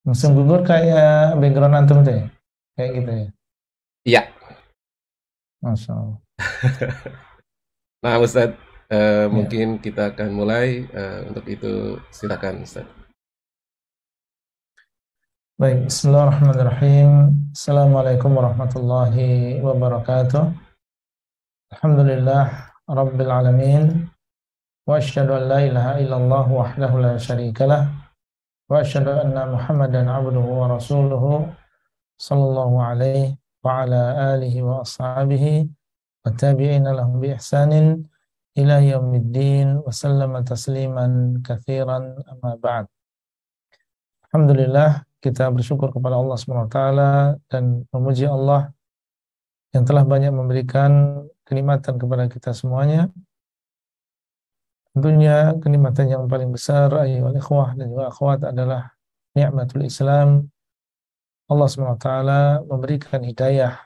Musim gugur kayak background antum tuh ya? Kayak gitu ya? Iya. Masya Allah. Nah, Ustadz, Ya. mungkin kita akan mulai. Untuk itu, silakan, Ustadz. Baik, bismillahirrahmanirrahim. Assalamualaikum warahmatullahi wabarakatuh. Alhamdulillah, Rabbil alamin. Wa asyhadu an la ilaha illallah wahdahu la syarikalah. Wa asyhadu anna Muhammadan abduhu wa rasuluhu sallallahu alaihi wa ala alihi wa ashabihi wa tabi'ina lahum bi ihsanin ila yaumiddin wa sallama tasliman katsiran amma ba'd. Alhamdulillah, kita bersyukur kepada Allah Subhanahu wa taala dan memuji Allah yang telah banyak memberikan kenikmatan kepada kita semuanya. Tentunya kenikmatan yang paling besar ayyuhal ikhwah dan juga akhwat adalah nikmatul Islam. Allah Subhanahu wa taala memberikan hidayah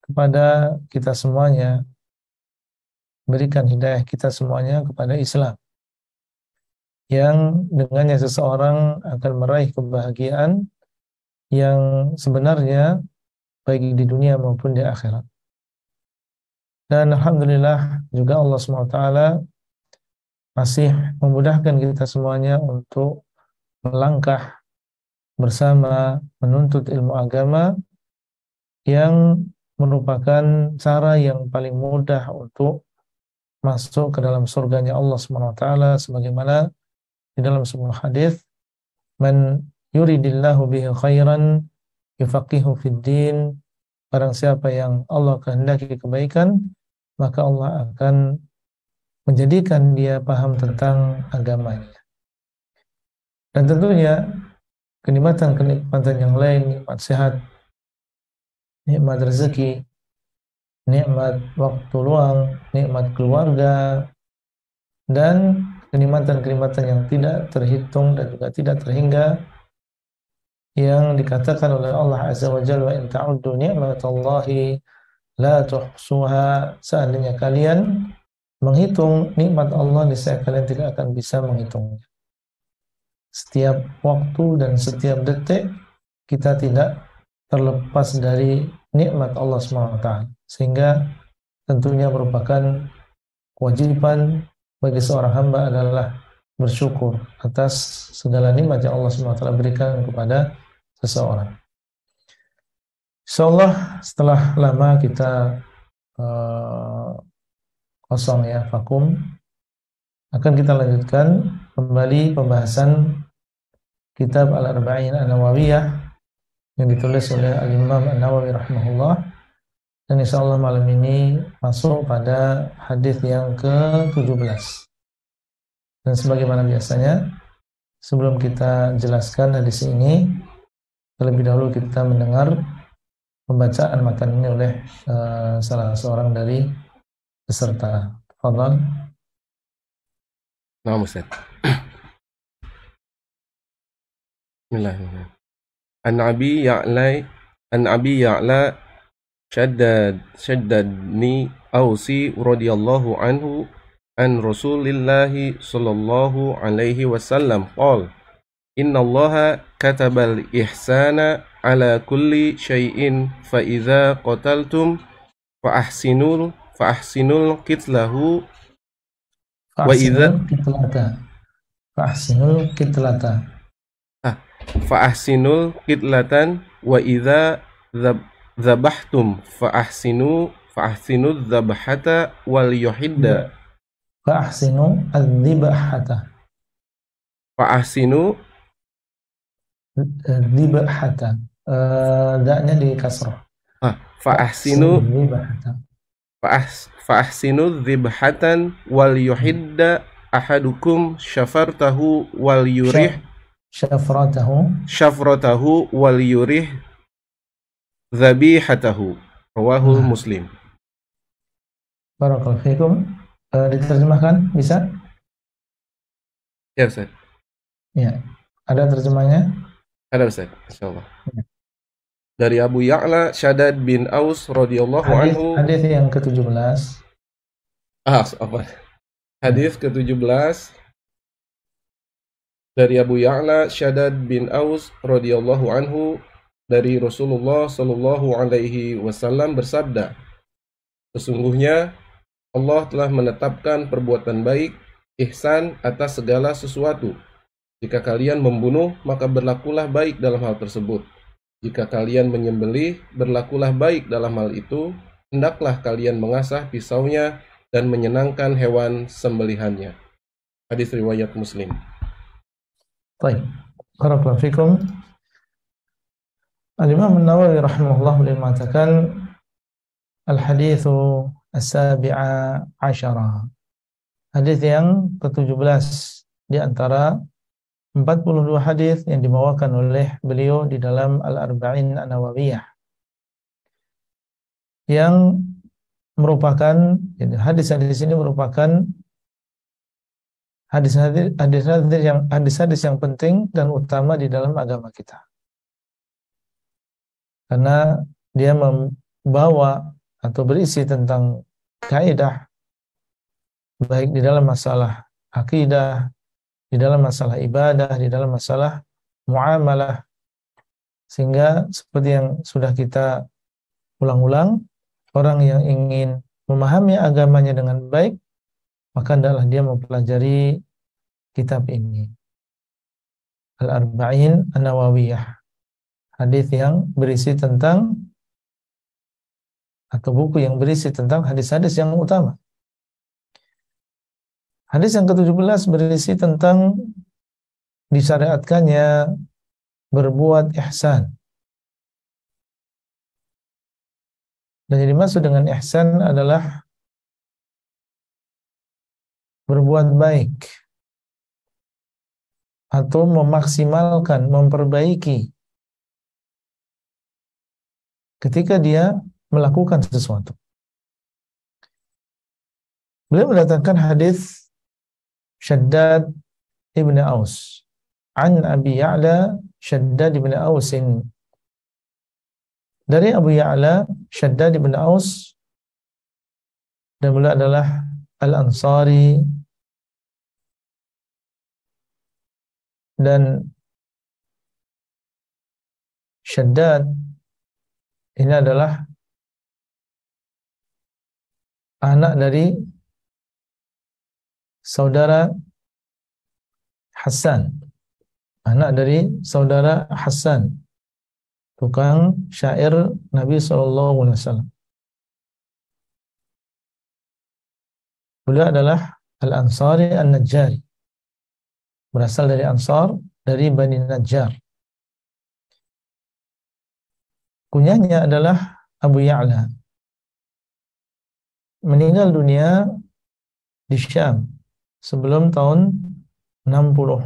kepada kita semuanya, berikan hidayah kita semuanya kepada Islam yang dengannya seseorang akan meraih kebahagiaan yang sebenarnya baik di dunia maupun di akhirat. Dan alhamdulillah juga Allah SWT masih memudahkan kita semuanya untuk melangkah bersama menuntut ilmu agama yang merupakan cara yang paling mudah untuk masuk ke dalam surganya Allah SWT, sebagaimana di dalam sebuah hadis, man yuridillahu bihi khairan yufaqihu fid din. Barang siapa yang Allah kehendaki kebaikan, maka Allah akan menjadikan dia paham tentang agamanya. Dan tentunya kenikmatan-kenikmatan yang lain, nikmat sehat, nikmat rezeki, nikmat waktu luang, nikmat keluarga, dan kenikmatan-kenikmatan yang tidak terhitung dan juga tidak terhingga yang dikatakan oleh Allah Azza wa Jalla, wa in ta'uddu ni'matallahi la tuhsuha. Seandainya kalian menghitung nikmat Allah, niscaya kalian tidak akan bisa menghitungnya. Setiap waktu dan setiap detik kita tidak terlepas dari nikmat Allah SWT, sehingga tentunya merupakan kewajiban bagi seorang hamba adalah bersyukur atas segala nikmat yang Allah SWT berikan kepada seseorang. Insyaallah setelah lama kita kosong ya, vakum, akan kita lanjutkan kembali pembahasan kitab Al-Arba'in An-Nawawiyah yang ditulis oleh Al-Imam An-Nawawi rahimahullah. Dan insyaallah malam ini masuk pada hadis yang ke-17. Dan sebagaimana biasanya, sebelum kita jelaskan hadis ini, terlebih dahulu kita mendengar pembacaan matan ini oleh salah seorang dari peserta. Fadhal. Nah, Ustadz. Bismillahirrahmanirrahim. An Abi Ya'la Shaddadni Ausi radhiyallahu anhu an Rasulillahi sallallahu alaihi wasallam qala innallaha katabal ihsana ala kulli syai'in fa idza qataltum fa ahsinul qitlahu wa idza Fahsinul kitlata. Fahsinul kitlata. fa ahsinul qitlatan wa idza dzabahtum fa ahsinu dzabhata wal yuhidda Fahsinu adzibahata. fa ahsinu Dzibahata. Daknya di kasroh. fa ahsinu Fahsinu dzibahata. fa ahsinu dzibhatan wal yuhidda ahadukum Syafratahu. syafratahu wal yurih dzabihatahu rawahul Nah, Muslim. barakallahu fikum. Diterjemahkan bisa? Ya Ustaz, Ya. Ada terjemahnya? ada Ustaz, insyaallah. Dari Abu Ya'la Shaddad bin Aus radhiyallahu anhu. Hadis yang ke-17. Apa? Hadis ke-17 Dari Abu Ya'la Shaddad bin Aus radhiyallahu anhu, dari Rasulullah Shallallahu alaihi wasallam bersabda, sesungguhnya Allah telah menetapkan perbuatan baik, ihsan atas segala sesuatu. Jika kalian membunuh, maka berlakulah baik dalam hal tersebut. Jika kalian menyembelih, berlakulah baik dalam hal itu. Hendaklah kalian mengasah pisaunya dan menyenangkan hewan sembelihannya. Hadis riwayat Muslim. Baik. Barakallahu fikum. Al-Imam An-Nawawi rahimahullah beliau mengatakan al-haditsu as-sabi'a asyara. Hadis yang ke-17 di antara 42 hadis yang dibawakan oleh beliau di dalam Al-Arba'in An-Nawawiyah, yang merupakan hadis-hadis ini merupakan hadis-hadis yang penting dan utama di dalam agama kita, karena dia membawa atau berisi tentang kaidah baik di dalam masalah akidah, di dalam masalah ibadah, di dalam masalah muamalah, sehingga seperti yang sudah kita ulang-ulang, orang yang ingin memahami agamanya dengan baik, maka hendaklah dia mempelajari kitab ini, Al-Arba'in An-Nawawiyah, hadis yang berisi tentang atau buku yang berisi tentang hadis-hadis yang utama. Hadis yang ke-17 berisi tentang disyariatkannya berbuat ihsan. Dan yang dimaksud dengan ihsan adalah berbuat baik atau memaksimalkan, memperbaiki ketika dia melakukan sesuatu. Beliau mendatangkan hadis Shaddad ibn Aus an Abi Ya'la Shaddad ibn Ausin, dari Abu Ya'la Shaddad ibn Aus, dan beliau adalah Al-Ansari, dan Shaddad ini adalah anak dari saudara Hasan, anak dari saudara Hasan, tukang syair Nabi SAW. Beliau adalah Al-Ansari An-Najjari, berasal dari Ansar, dari Bani Najjar. Kunyahnya adalah Abu Ya'la. Meninggal dunia di Syam sebelum tahun 60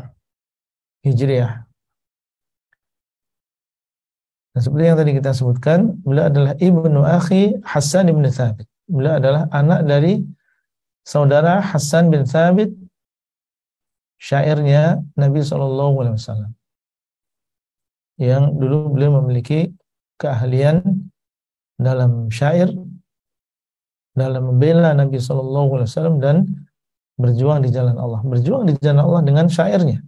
Hijriah. Dan seperti yang tadi kita sebutkan, beliau adalah ibnu akhi Hasan bin Thabit. Beliau adalah anak dari saudara Hasan bin Thabit, syairnya Nabi SAW, yang dulu beliau memiliki keahlian dalam syair, dalam membela Nabi SAW dan berjuang di jalan Allah. Berjuang di jalan Allah dengan syairnya.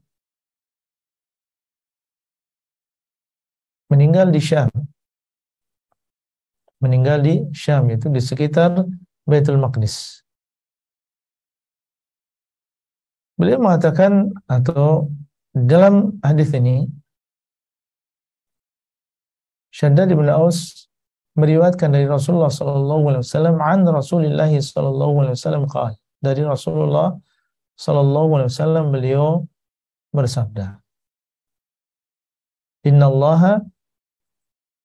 Meninggal di Syam. Meninggal di Syam, itu di sekitar Baitul Maqdis. Beliau mengatakan, atau dalam hadis ini, Shaddad bin Aus meriwayatkan dari Rasulullah SAW an Rasulullah SAW qala, dari Rasulullah SAW beliau bersabda, Inna Allaha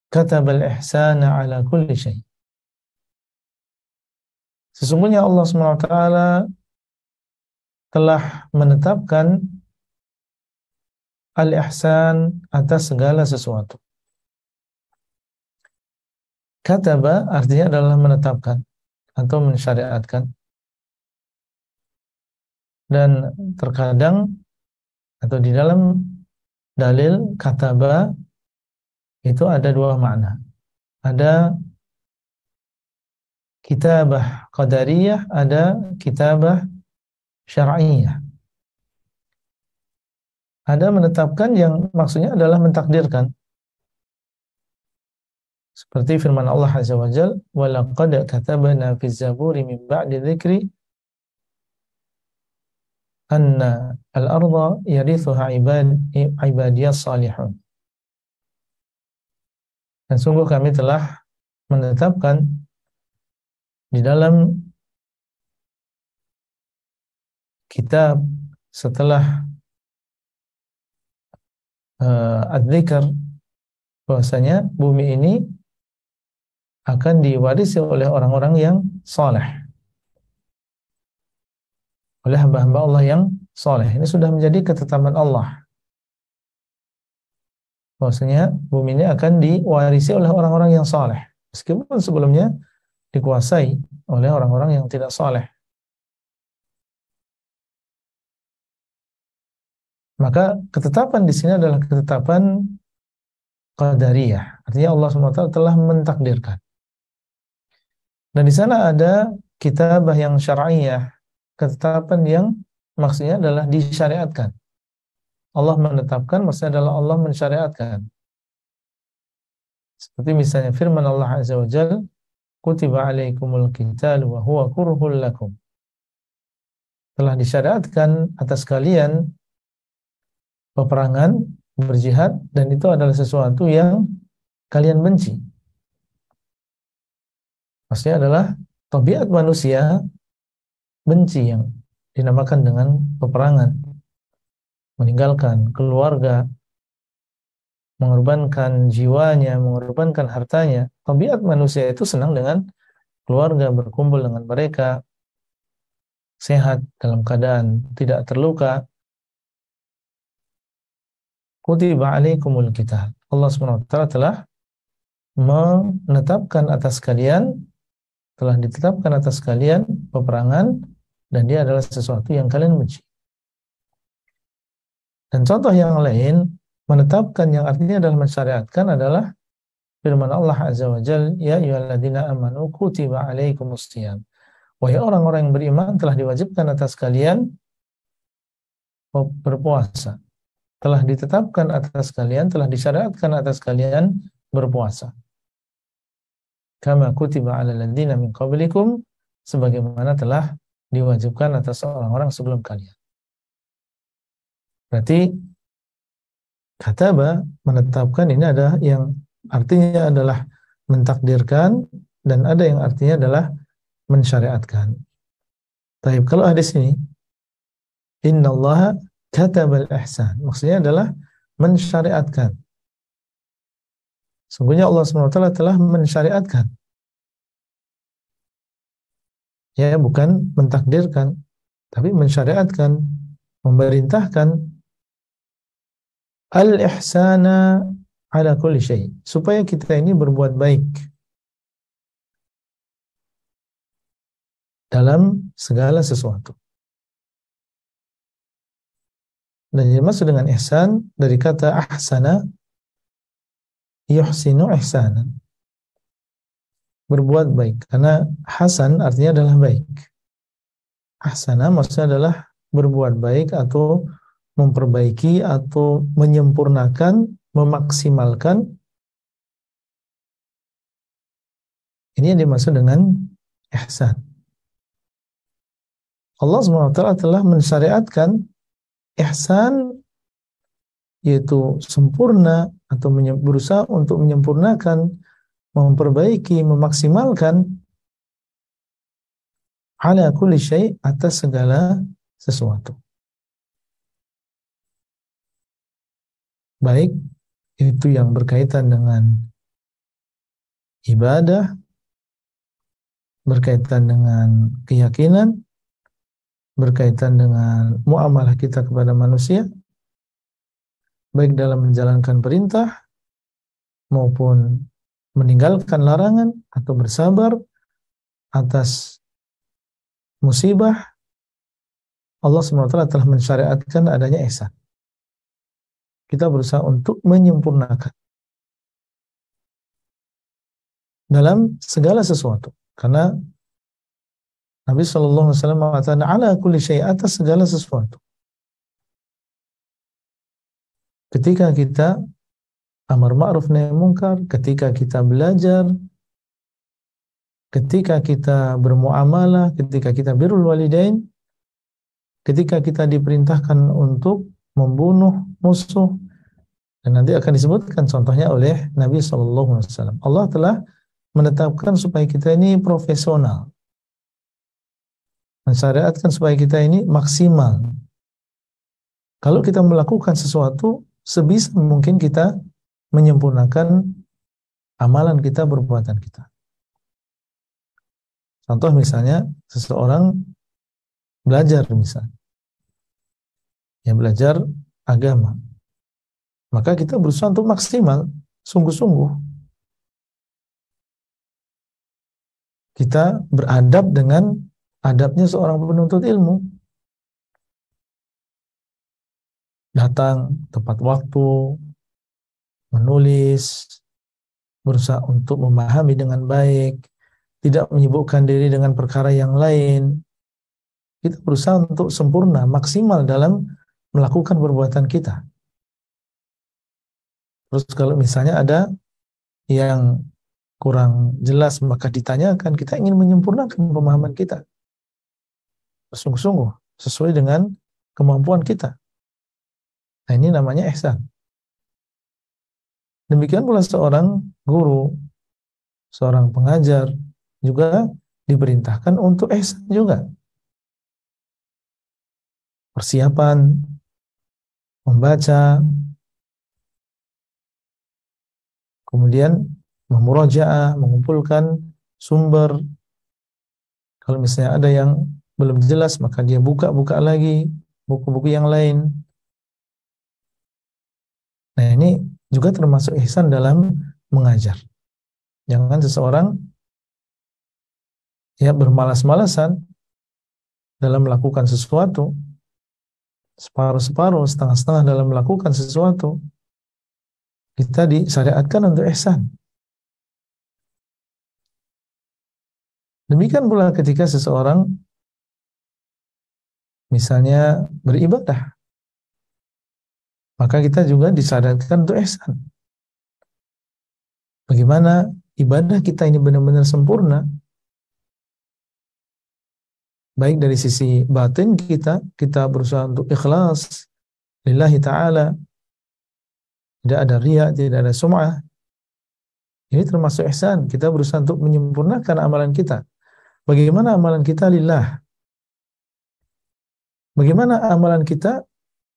katabal ihsana ala kulli syai. Sesungguhnya Allah SWT telah menetapkan al-ihsan atas segala sesuatu. Kataba artinya adalah menetapkan atau mensyariatkan. Dan terkadang atau di dalam dalil kataba itu ada dua makna. Ada kitabah qadariyah, ada kitabah syar'iyah. Ada menetapkan yang maksudnya adalah mentakdirkan. Seperti firman Allah Azza wa Jalla, "Wa laqad katabna fi zaburi min ba'di dzikri anna al-ardha yarithuha ibadiyas salihun." Dan sungguh kami telah menetapkan di dalam kitab setelah ad-dzikr bahwasanya bumi ini akan diwarisi oleh orang-orang yang saleh, oleh hamba-hamba Allah yang saleh. Ini sudah menjadi ketetapan Allah bahwasanya bumi ini akan diwarisi oleh orang-orang yang saleh, meskipun sebelumnya dikuasai oleh orang-orang yang tidak saleh. Maka ketetapan di sini adalah ketetapan qadariyah, artinya Allah SWT telah mentakdirkan. Dan di sana ada kitabah yang syar'iyah, ketetapan yang maksudnya adalah disyariatkan. Allah menetapkan maksudnya adalah Allah mensyariatkan. Seperti misalnya firman Allah Azza wa Jalla, "Kutiba alaikumul qitalu wa huwa kurhul lakum." Telah disyariatkan atas kalian peperangan, berjihad, dan itu adalah sesuatu yang kalian benci. Maksudnya adalah tabiat manusia benci yang dinamakan dengan peperangan, meninggalkan keluarga, mengorbankan jiwanya, mengorbankan hartanya. Tabiat manusia itu senang dengan keluarga, berkumpul dengan mereka, sehat dalam keadaan tidak terluka. Kutiba alaikumul qital. Allah SWT telah menetapkan atas kalian, telah ditetapkan atas kalian peperangan, dan dia adalah sesuatu yang kalian benci. Dan contoh yang lain menetapkan yang artinya adalah mensyariatkan adalah firman Allah Azza wa Jalla, "Ya ayyuhalladzina amanu kutiba alaikumus shiyam." Wahai orang-orang yang beriman, telah diwajibkan atas kalian berpuasa. Telah ditetapkan atas kalian, telah disyariatkan atas kalian berpuasa. Kama kutiba alal ladzina min qablikum, sebagaimana telah diwajibkan atas orang-orang sebelum kalian. Berarti kataba menetapkan ini ada yang artinya adalah mentakdirkan dan ada yang artinya adalah mensyariatkan. Tapi kalau hadis ini, innallaha katabal ihsan, maksudnya adalah mensyariatkan. Sungguhnya Allah SWT telah mensyariatkan. Ya, bukan mentakdirkan, tapi mensyariatkan, memerintahkan al-ihsana ala kulli syai, supaya kita ini berbuat baik dalam segala sesuatu. Dan yang dimaksud dengan ihsan dari kata ahsana yuhsinu ihsanan, berbuat baik, karena hasan artinya adalah baik. Ahsana maksudnya adalah berbuat baik atau memperbaiki atau menyempurnakan, memaksimalkan. Ini yang dimaksud dengan ihsan. Allah SWT telah mensyariatkan ihsan, yaitu sempurna atau berusaha untuk menyempurnakan, memperbaiki, memaksimalkan ala kulli syai, atas segala sesuatu. Baik itu yang berkaitan dengan ibadah, berkaitan dengan keyakinan, berkaitan dengan muamalah kita kepada manusia, baik dalam menjalankan perintah maupun meninggalkan larangan atau bersabar atas musibah. Allah SWT telah mensyariatkan adanya ihsan. Kita berusaha untuk menyempurnakan dalam segala sesuatu, karena Nabi SAW mengatakan ala kulli syai, atas segala sesuatu. ketika kita amar ma'ruf nahi munkar, ketika kita belajar, ketika kita bermuamalah, ketika kita birrul walidain, ketika kita diperintahkan untuk membunuh musuh, dan nanti akan disebutkan contohnya oleh Nabi SAW. Allah telah menetapkan supaya kita ini profesional, mensyariatkan supaya kita ini maksimal. Kalau kita melakukan sesuatu, sebisa mungkin kita menyempurnakan amalan kita, perbuatan kita. Contoh misalnya, seseorang belajar misalnya, yang belajar agama, maka kita berusaha untuk maksimal, sungguh-sungguh. Kita beradab dengan adabnya seorang penuntut ilmu. Datang tepat waktu, menulis, berusaha untuk memahami dengan baik, tidak menyibukkan diri dengan perkara yang lain. Kita berusaha untuk sempurna, maksimal dalam melakukan perbuatan kita. Terus kalau misalnya ada yang kurang jelas, maka ditanyakan, kita ingin menyempurnakan pemahaman kita. Sungguh-sungguh, sesuai dengan kemampuan kita. Nah, ini namanya ihsan. Demikian pula seorang guru, seorang pengajar, juga diperintahkan untuk ihsan juga. Persiapan, membaca, kemudian memurajaah, mengumpulkan sumber. Kalau misalnya ada yang belum jelas, maka dia buka-buka lagi buku-buku yang lain. Nah, ini juga termasuk ihsan dalam mengajar. Jangan seseorang ya bermalas-malasan dalam melakukan sesuatu, separuh-separuh, setengah-setengah dalam melakukan sesuatu. Kita disyariatkan untuk ihsan. Demikian pula ketika seseorang misalnya beribadah, maka kita juga disyariatkan untuk ihsan. Bagaimana ibadah kita ini benar-benar sempurna, baik dari sisi batin kita berusaha untuk ikhlas lillahi ta'ala, tidak ada riya, tidak ada sum'ah. Ini termasuk ihsan. Kita berusaha untuk menyempurnakan amalan kita. Bagaimana amalan kita lillah? Bagaimana amalan kita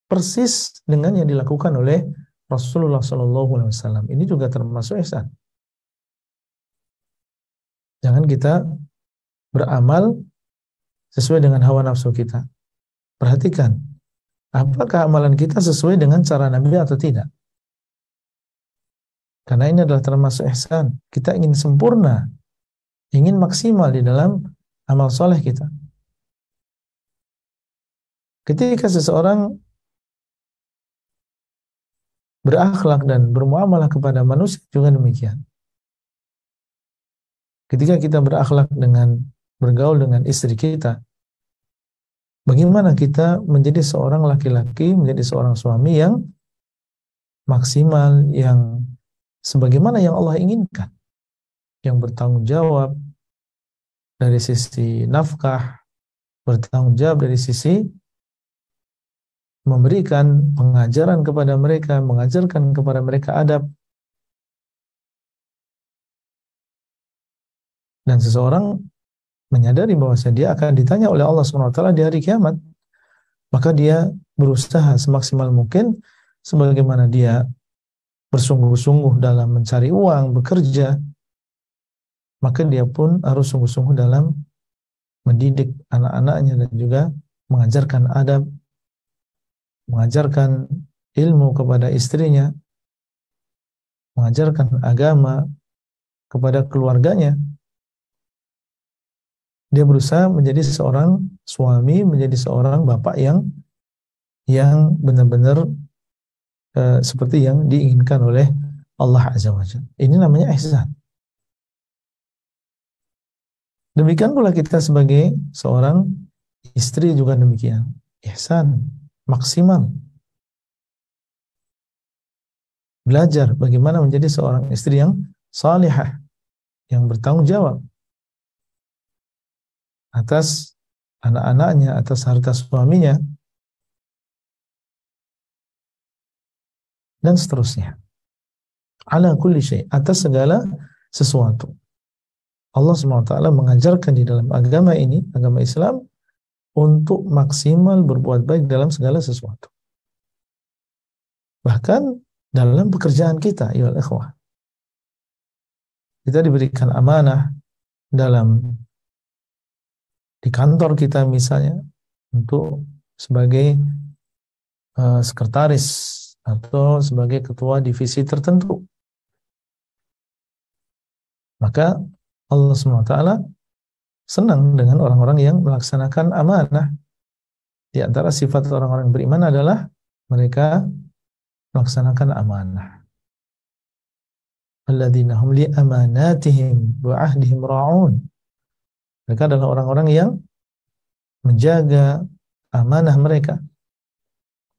persis dengan yang dilakukan oleh Rasulullah SAW? Ini juga termasuk ihsan. Jangan kita beramal sesuai dengan hawa nafsu kita. Perhatikan, apakah amalan kita sesuai dengan cara Nabi atau tidak? Karena ini adalah termasuk ihsan. Kita ingin sempurna, ingin maksimal di dalam amal soleh kita. Ketika seseorang berakhlak dan bermuamalah kepada manusia juga demikian. Ketika kita berakhlak dengan bergaul dengan istri kita, bagaimana kita menjadi seorang laki-laki, menjadi seorang suami yang maksimal, yang sebagaimana yang Allah inginkan, yang bertanggung jawab dari sisi nafkah, bertanggung jawab dari sisi memberikan pengajaran kepada mereka, mengajarkan kepada mereka adab. Dan seseorang menyadari bahwa dia akan ditanya oleh Allah SWT di hari kiamat, maka dia berusaha semaksimal mungkin sebagaimana dia bersungguh-sungguh dalam mencari uang, bekerja, maka dia pun harus sungguh-sungguh dalam mendidik anak-anaknya dan juga mengajarkan adab, mengajarkan ilmu kepada istrinya, mengajarkan agama kepada keluarganya. Dia berusaha menjadi seorang suami, menjadi seorang bapak yang benar-benar seperti yang diinginkan oleh Allah Azza wa Jalla. Ini namanya ihsan. Demikian pula kita sebagai seorang istri juga demikian. Ihsan, maksimal. belajar bagaimana menjadi seorang istri yang salihah, yang bertanggung jawab atas anak-anaknya, atas harta suaminya, dan seterusnya. Ala kulli syai, atas segala sesuatu. Allah SWT mengajarkan di dalam agama ini, agama Islam, untuk maksimal berbuat baik dalam segala sesuatu. Bahkan dalam pekerjaan kita, ya ikhwah. Kita diberikan amanah di kantor kita misalnya, untuk sebagai sekretaris atau sebagai ketua divisi tertentu. Maka Allah SWT senang dengan orang-orang yang melaksanakan amanah. Di antara sifat orang-orang beriman adalah mereka melaksanakan amanah. Alladzina hum li amanatihim wa ahdihim ra'un. Mereka adalah orang-orang yang menjaga amanah mereka,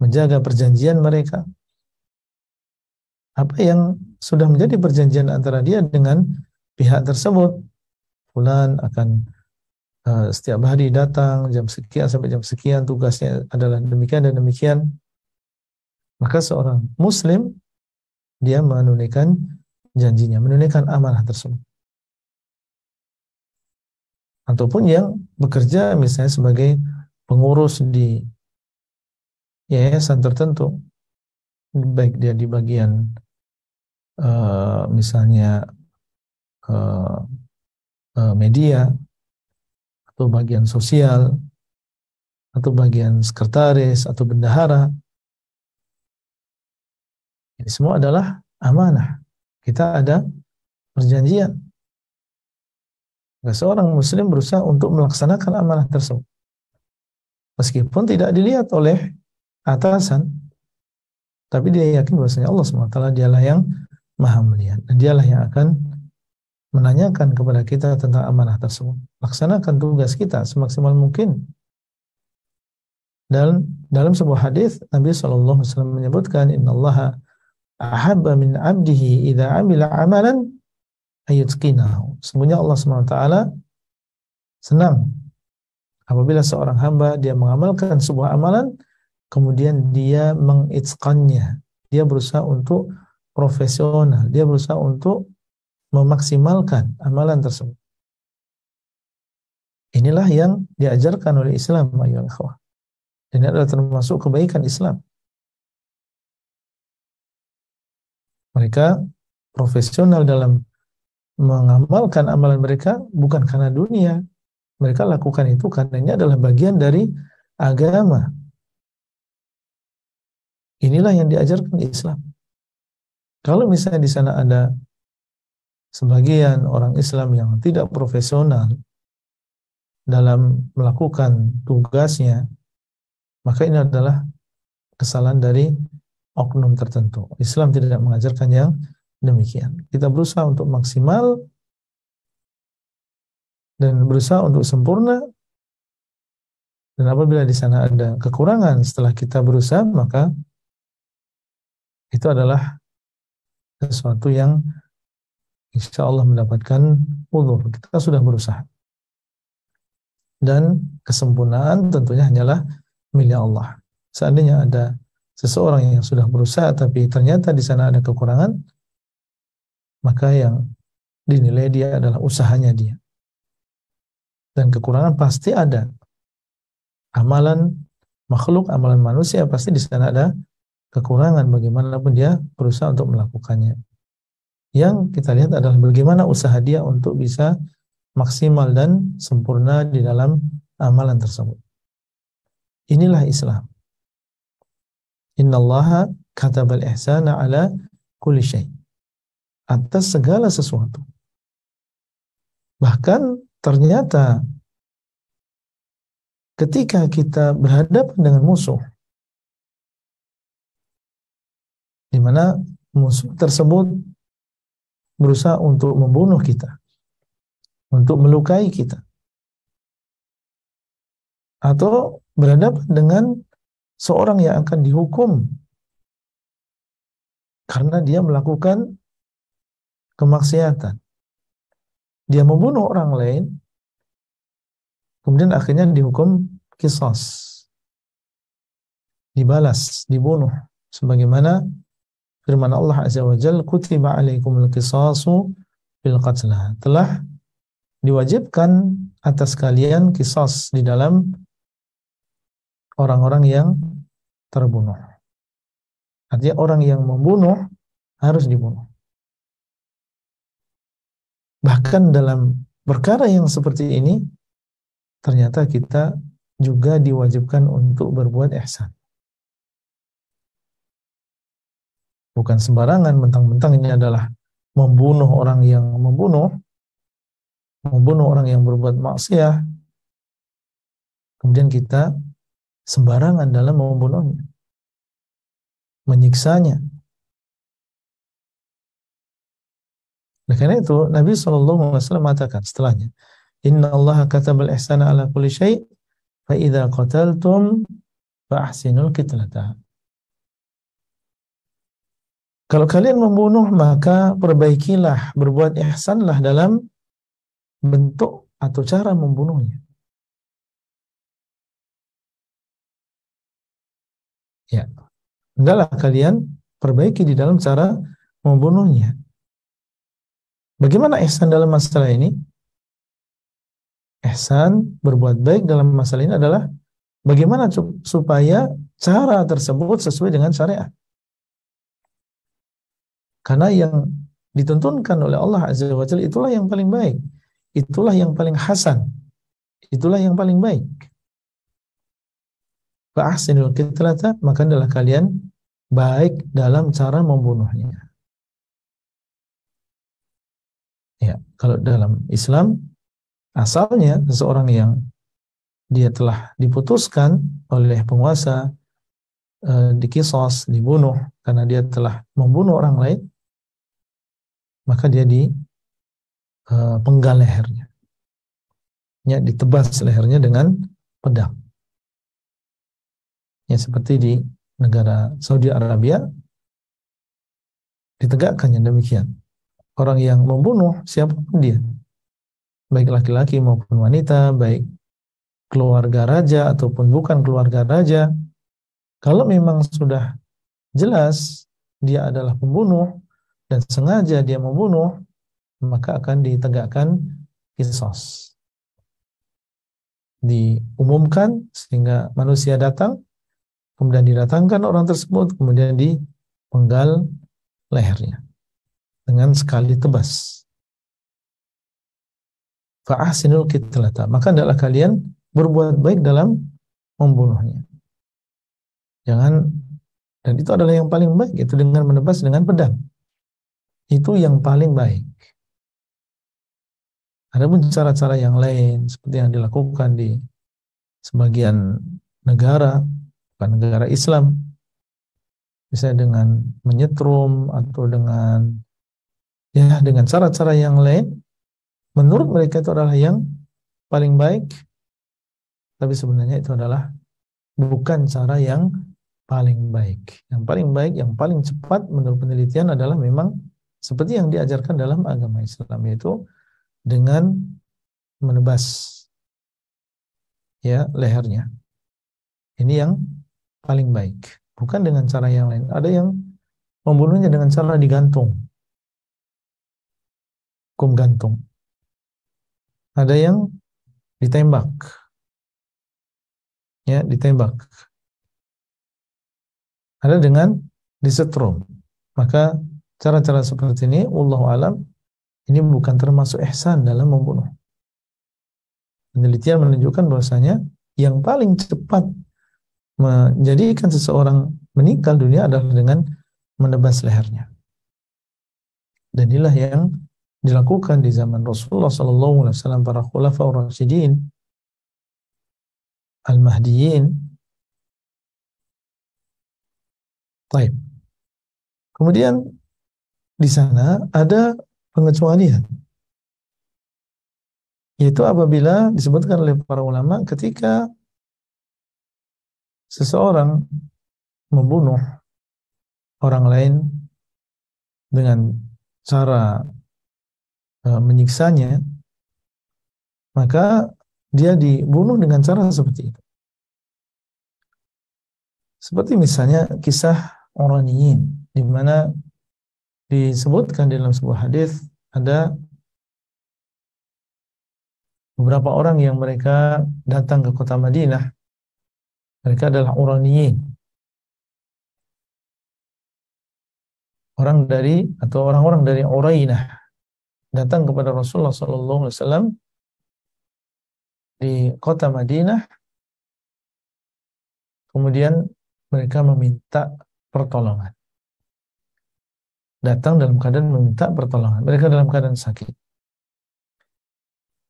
menjaga perjanjian mereka. Apa yang sudah menjadi perjanjian antara dia dengan pihak tersebut, fulan akan setiap hari datang jam sekian sampai jam sekian, tugasnya adalah demikian dan demikian, maka seorang muslim dia menunaikan janjinya, menunaikan amanah tersebut. Ataupun yang bekerja misalnya sebagai pengurus di yayasan tertentu, baik dia di bagian misalnya media, atau bagian sosial, atau bagian sekretaris, atau bendahara. Ini semua adalah amanah. Kita ada perjanjian. Seorang muslim berusaha untuk melaksanakan amanah tersebut. Meskipun tidak dilihat oleh atasan, tapi dia yakin bahwasanya Allah SWT dialah yang maha melihat. Dan dialah yang akan menanyakan kepada kita tentang amanah tersebut. Laksanakan tugas kita semaksimal mungkin. Dan dalam sebuah hadis Nabi SAW menyebutkan, innallaha ahabba min abdihi idza amila amalan ayutqinahu. Sesungguhnya Allah SWT senang apabila seorang hamba dia mengamalkan sebuah amalan, kemudian dia mengitsqannya. Dia berusaha untuk profesional, dia berusaha untuk memaksimalkan amalan tersebut. Inilah yang diajarkan oleh Islam, ayyuhal ikhwah. Ini adalah termasuk kebaikan Islam. Mereka profesional dalam mengamalkan amalan mereka bukan karena dunia. Mereka lakukan itu karena ini adalah bagian dari agama. Inilah yang diajarkan Islam. Kalau misalnya di sana ada sebagian orang Islam yang tidak profesional dalam melakukan tugasnya, maka ini adalah kesalahan dari oknum tertentu. Islam tidak mengajarkan yang demikian. Kita berusaha untuk maksimal dan berusaha untuk sempurna, dan apabila di sana ada kekurangan setelah kita berusaha, maka itu adalah sesuatu yang insya Allah mendapatkan uzur. Kita sudah berusaha. Dan kesempurnaan tentunya hanyalah milik Allah. Seandainya ada seseorang yang sudah berusaha tapi ternyata di sana ada kekurangan, maka yang dinilai dia adalah usahanya dia. Dan kekurangan pasti ada. Amalan makhluk, amalan manusia pasti di sana ada kekurangan bagaimanapun dia berusaha untuk melakukannya. Yang kita lihat adalah bagaimana usaha dia untuk bisa maksimal dan sempurna di dalam amalan tersebut. Inilah Islam. Innallaha katabal ihsana ala kulli syai. Atas segala sesuatu. Bahkan ternyata ketika kita berhadapan dengan musuh, di mana musuh tersebut berusaha untuk membunuh kita, untuk melukai kita, atau berhadapan dengan seorang yang akan dihukum karena dia melakukan kemaksiatan. Dia membunuh orang lain, kemudian akhirnya dihukum qisas, dibalas, dibunuh. Sebagaimana firman Allah Azza wa Jalla, kutiba alaikumul qisasu fil qatla. Telah diwajibkan atas kalian qisas di dalam orang-orang yang terbunuh. Artinya orang yang membunuh harus dibunuh. Bahkan dalam perkara yang seperti ini, ternyata kita juga diwajibkan untuk berbuat ihsan. Bukan sembarangan mentang-mentang ini adalah membunuh orang yang membunuh orang yang berbuat maksiat, kemudian kita sembarangan dalam membunuhnya, menyiksanya. Nah, karena itu Nabi SAW mengatakan setelahnya, Inna Allah katabal ihsana ala kulli syai' fa idza qataltum fa ahsinul qitlata. Kalau kalian membunuh, maka perbaikilah, berbuat ihsanlah dalam bentuk atau cara membunuhnya. Ya, hendaklah kalian perbaiki di dalam cara membunuhnya. Bagaimana ihsan dalam masalah ini? Ihsan, berbuat baik dalam masalah ini adalah bagaimana supaya cara tersebut sesuai dengan syariat. Karena yang dituntunkan oleh Allah Azza wa Jalla itulah yang paling baik. Itulah yang paling hasan. Itulah yang paling baik. Fa'ahsinul qitlata, maka adalah kalian baik dalam cara membunuhnya. Ya, kalau dalam Islam asalnya seseorang yang dia telah diputuskan oleh penguasa, dikisos, dibunuh karena dia telah membunuh orang lain, maka dia penggal lehernya, ya, ditebas lehernya dengan pedang. Ya, seperti di negara Saudi Arabia ditegakkan yang demikian. Orang yang membunuh siapapun dia, baik laki-laki maupun wanita, baik keluarga raja ataupun bukan keluarga raja, kalau memang sudah jelas dia adalah pembunuh dan sengaja dia membunuh, maka akan ditegakkan qisas. Diumumkan sehingga manusia datang, kemudian didatangkan orang tersebut, kemudian dipenggal lehernya dengan sekali tebas. Fa'ahsinul qitlata, maka hendaklah kalian berbuat baik dalam membunuhnya. Jangan, dan itu adalah yang paling baik, itu dengan menebas dengan pedang. Itu yang paling baik. Adapun cara-cara yang lain seperti yang dilakukan di sebagian negara, bukan negara Islam, misalnya dengan menyetrum atau dengan cara-cara yang lain, menurut mereka itu adalah yang paling baik, tapi sebenarnya itu adalah bukan cara yang paling baik. Yang paling baik, yang paling cepat menurut penelitian adalah memang seperti yang diajarkan dalam agama Islam, yaitu dengan menebas, ya, lehernya. Ini yang paling baik, bukan dengan cara yang lain. Ada yang membunuhnya dengan cara digantung, hukum gantung. Ada yang ditembak, ya, ditembak. Ada dengan disetrum. Maka cara-cara seperti ini, wallahu alam, ini bukan termasuk ihsan dalam membunuh. Penelitian menunjukkan bahwasanya yang paling cepat menjadikan seseorang meninggal dunia adalah dengan menebas lehernya. Dan inilah yang dilakukan di zaman Rasulullah SAW, para khulafaur rasyidin, al-mahdiyin. Baik. Kemudian di sana ada pengecualian, yaitu apabila disebutkan oleh para ulama ketika seseorang membunuh orang lain dengan cara menyiksanya, maka dia dibunuh dengan cara seperti itu. Seperti misalnya kisah Oraniyin, di mana disebutkan dalam sebuah hadis ada beberapa orang yang mereka datang ke kota Madinah. Mereka adalah Oraniyin, orang-orang dari Urainah, datang kepada Rasulullah SAW di kota Madinah. Kemudian mereka meminta pertolongan. Datang dalam keadaan meminta pertolongan. Mereka dalam keadaan sakit.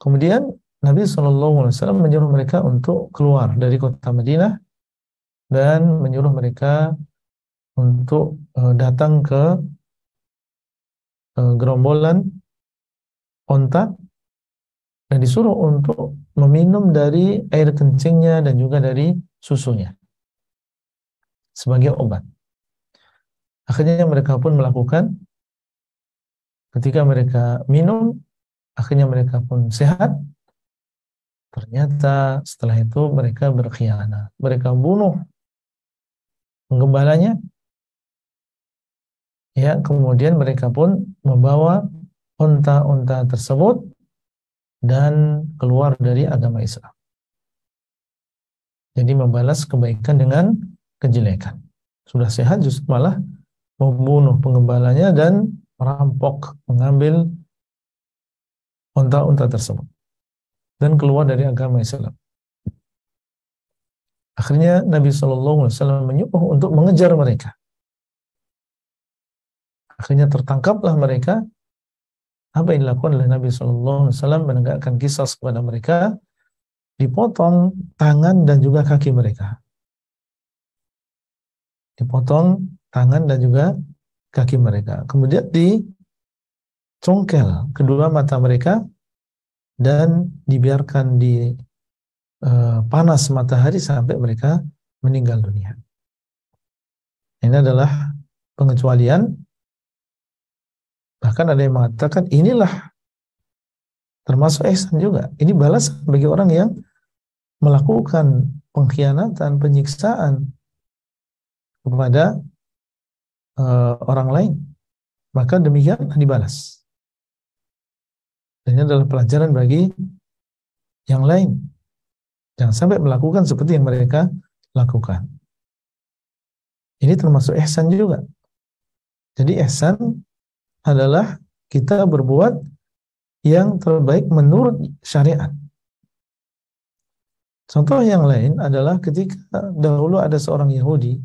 Kemudian Nabi SAW menyuruh mereka untuk keluar dari kota Madinah dan menyuruh mereka untuk datang ke gerombolan onta dan disuruh untuk meminum dari air kencingnya dan juga dari susunya sebagai obat. Akhirnya mereka pun melakukan. Ketika mereka minum, akhirnya mereka pun sehat. Ternyata setelah itu mereka berkhianat. Mereka bunuh penggembalanya. Ya, kemudian mereka pun membawa unta-unta tersebut dan keluar dari agama Islam. Jadi membalas kebaikan dengan kejelekan. Sudah sehat justru malah membunuh penggembalanya dan merampok, mengambil unta-unta tersebut dan keluar dari agama Islam. Akhirnya Nabi SAW menyuruh untuk mengejar mereka. Akhirnya tertangkaplah mereka. Apa yang dilakukan oleh Nabi SAW? Menegakkan qisas kepada mereka, dipotong tangan dan juga kaki mereka. Dipotong tangan dan juga kaki mereka. Kemudian dicongkel kedua mata mereka dan dibiarkan di panas matahari sampai mereka meninggal dunia. Ini adalah pengecualian. Bahkan ada yang mengatakan inilah termasuk ihsan juga. Ini balas bagi orang yang melakukan pengkhianatan, penyiksaan kepada orang lain. Maka demikian dibalas. Dan ini adalah pelajaran bagi yang lain. Jangan sampai melakukan seperti yang mereka lakukan. Ini termasuk ihsan juga. Jadi ihsan adalah kita berbuat yang terbaik menurut syariat. Contoh yang lain adalah ketika dahulu ada seorang Yahudi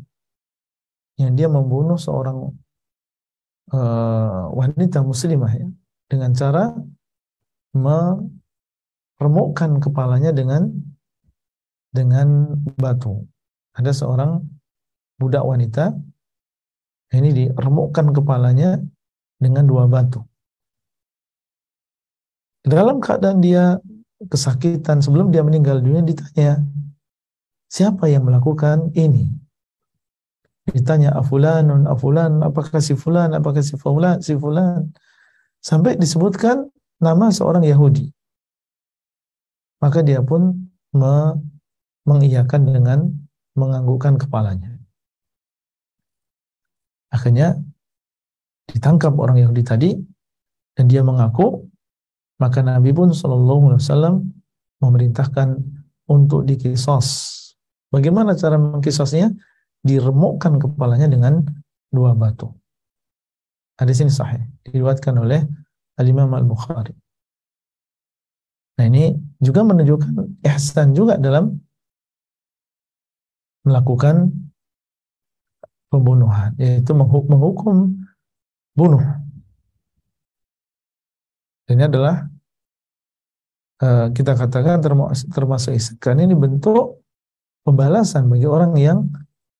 yang dia membunuh seorang wanita muslimah ya, dengan cara meremukkan kepalanya dengan batu. Ada seorang budak wanita, ini diremukkan kepalanya dengan 2 batu. Dalam keadaan dia kesakitan, sebelum dia meninggal dunia ditanya, siapa yang melakukan ini? Ditanya, afulanun, afulan, apakah si fulan, apakah si fulan, si fulan. Sampai disebutkan nama seorang Yahudi. Maka dia pun mengiyakan dengan menganggukkan kepalanya. Akhirnya ditangkap orang Yahudi tadi dan dia mengaku, maka Nabi pun SAW memerintahkan untuk dikisos. Bagaimana cara mengkisosnya? Diremukkan kepalanya dengan 2 batu. Hadis ini sahih, diriwayatkan oleh Al-Imam Al-Bukhari. Nah, ini juga menunjukkan ihsan juga dalam melakukan pembunuhan, yaitu menghukum bunuh. Ini adalah kita katakan termasuk ihsan, karena ini bentuk pembalasan bagi orang yang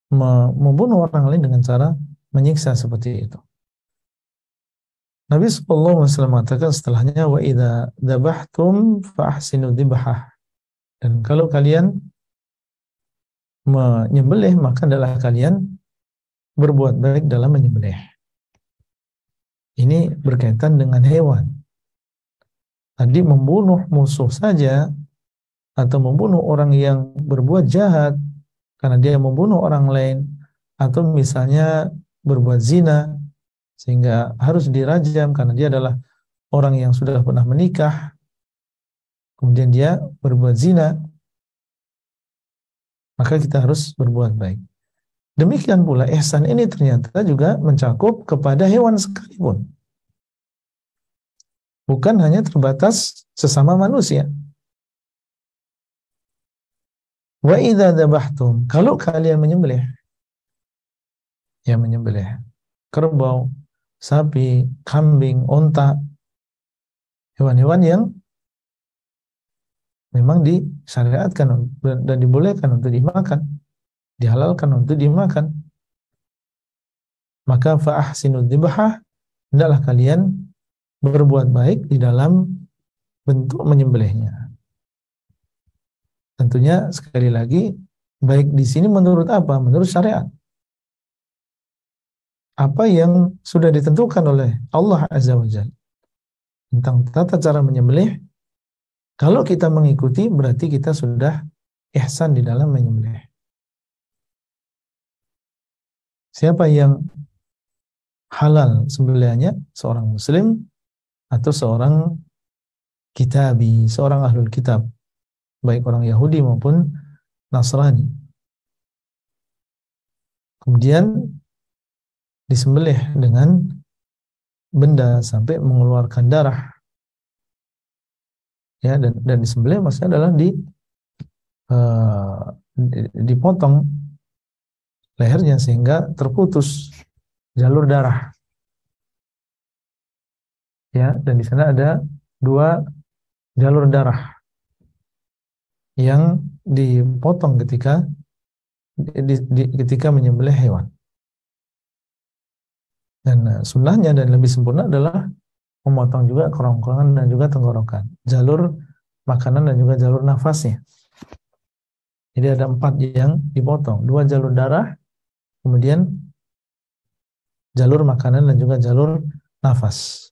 membunuh orang lain dengan cara menyiksa seperti itu. Nabi SAW mengatakan setelahnya, wa idza dzabhtum fa ahsinu dzibhah. Dan kalau kalian menyembelih, maka adalah kalian berbuat baik dalam menyembelih. Ini berkaitan dengan hewan. Tadi membunuh musuh saja atau membunuh orang yang berbuat jahat karena dia membunuh orang lain, atau misalnya berbuat zina sehingga harus dirajam karena dia adalah orang yang sudah pernah menikah, kemudian dia berbuat zina, maka kita harus berbuat baik. Demikian pula ihsan ini ternyata juga mencakup kepada hewan sekalipun. Bukan hanya terbatas sesama manusia. Wa idza dzabhtum, kalau kalian menyembelih, ya menyembelih kerbau, sapi, kambing, unta, hewan-hewan yang memang disyariatkan dan dibolehkan untuk dimakan, dihalalkan untuk dimakan, maka fa ahsinu dzibha, hendaklah kalian berbuat baik di dalam bentuk menyembelihnya. Tentunya sekali lagi, baik di sini menurut apa? Menurut syariat. Apa yang sudah ditentukan oleh Allah Azza wa Jalla tentang tata cara menyembelih, kalau kita mengikuti berarti kita sudah ihsan di dalam menyembelih. Siapa yang halal sembelihannya? Seorang muslim atau seorang kitabi, seorang ahlul kitab, baik orang Yahudi maupun Nasrani. Kemudian disembelih dengan benda sampai mengeluarkan darah, ya, dan disembelih maksudnya adalah dipotong lehernya sehingga terputus jalur darah, ya, dan di sana ada 2 jalur darah yang dipotong ketika menyembelih hewan. Dan sunnahnya dan lebih sempurna adalah memotong juga kerongkongan dan juga tenggorokan, jalur makanan dan juga jalur nafasnya. Jadi ada 4 yang dipotong, 2 jalur darah, kemudian jalur makanan dan juga jalur nafas.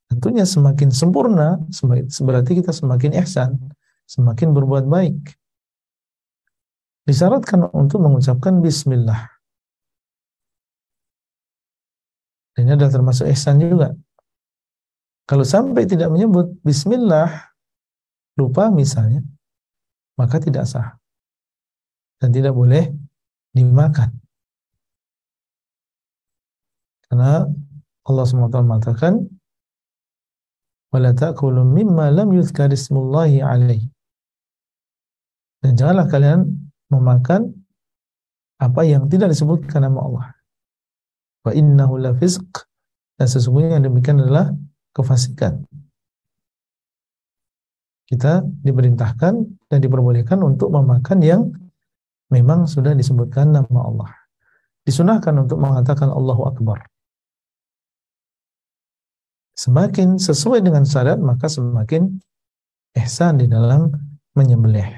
Tentunya semakin sempurna, berarti kita semakin ihsan, semakin berbuat baik. Disyaratkan untuk mengucapkan bismillah. Dan ini adalah termasuk ihsan juga. Kalau sampai tidak menyebut bismillah, lupa misalnya, maka tidak sah. Dan tidak boleh dimakan. Karena Allah SWT mengatakan, وَلَا تَأْكُلُوا مِمَّا لَمْ يُذْكَرِ اسْمُ اللَّهِ عَلَيْهِ. Dan janganlah kalian memakan apa yang tidak disebutkan nama Allah. Wa innahu lafisq, dan sesungguhnya yang demikian adalah kefasikan. Kita diperintahkan dan diperbolehkan untuk memakan yang memang sudah disebutkan nama Allah. Disunahkan untuk mengatakan Allahu Akbar. Semakin sesuai dengan syariat, maka semakin ihsan di dalam menyembelih.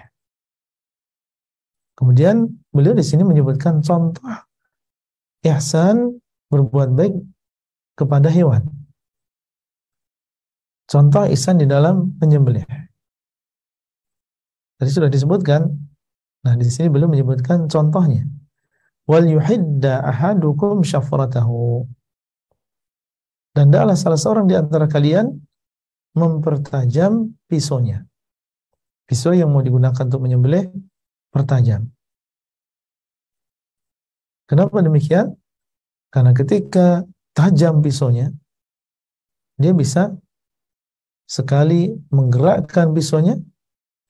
Kemudian beliau di sini menyebutkan contoh ihsan berbuat baik kepada hewan. Contoh ihsan di dalam menyembelih. Tadi sudah disebutkan. Nah, di sini beliau menyebutkan contohnya. Wal yuhidda ahadukum syafratahu. Dan hendaklah salah seorang di antara kalian mempertajam pisaunya. Pisau yang mau digunakan untuk menyembelih pertajam. Kenapa demikian? Karena ketika tajam pisaunya, dia bisa sekali menggerakkan pisaunya,